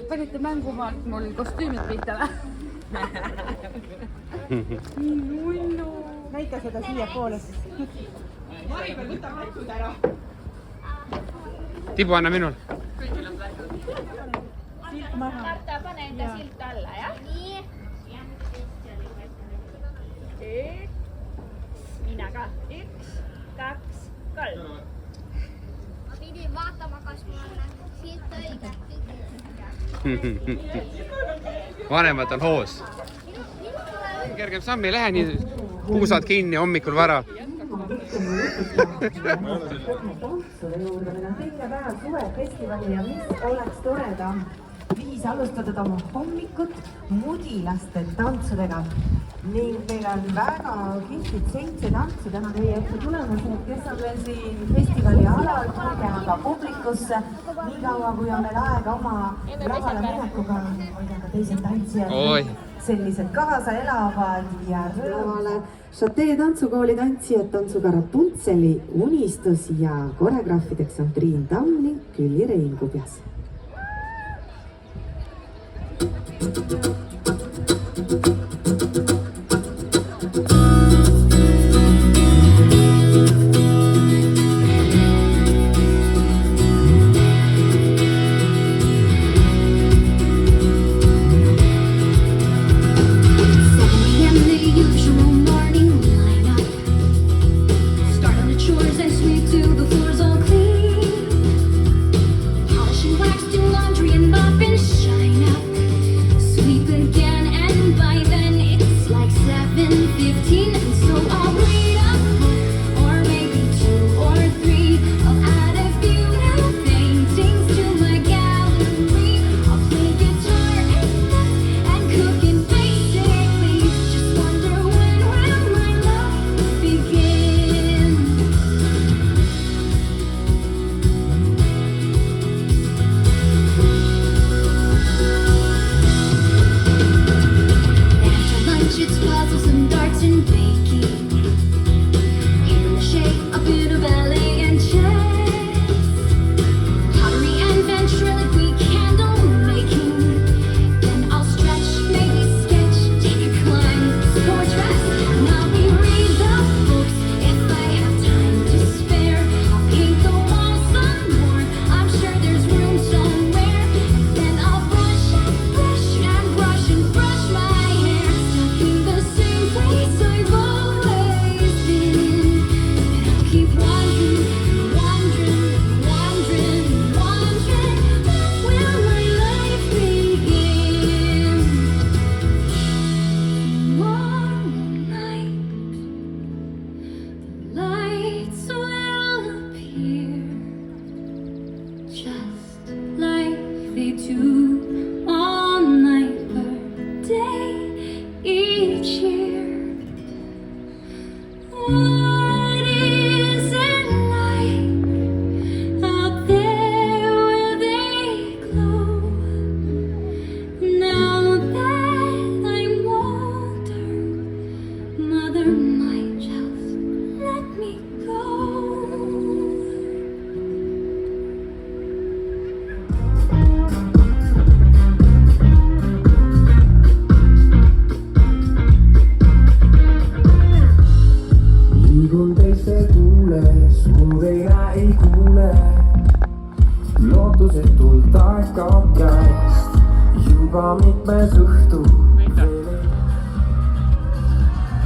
panite mänguma, et mul kostüümid pihta või? Näita seda siia poole siis. Maribel, võta matud ära. Tibu anna minul. Silt maha. Marta, pane enda silt alla, jah? Nii. Mina ka. 1, 2, 3. Ma pidin vaatama, kas mul on silt õige. Vanemad on hoos. Kergem samm, ei lähe nii puusad kinni hommikul vara. Teine päev suvefestivali ja mis oleks toredam viis alustada oma hommikut mudilaste tantsudega. Ning meil on väga kihvtid 7 tantsu täna teie ette tulemas, kes on veel siin festivali alal, tulge aga publikusse. Nii kaua, kui on meil aega oma lavale minekuga, hoida ka teised tantsijad sellised kaasa elavad ja rõõmale. Chate tantsukooli tantsijad tantsuga Rapuntseli unistus ja koreograafideks on Triin Tamm ning Külli Reinkubjas.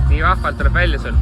Nii vahvalt tuleb välja sul.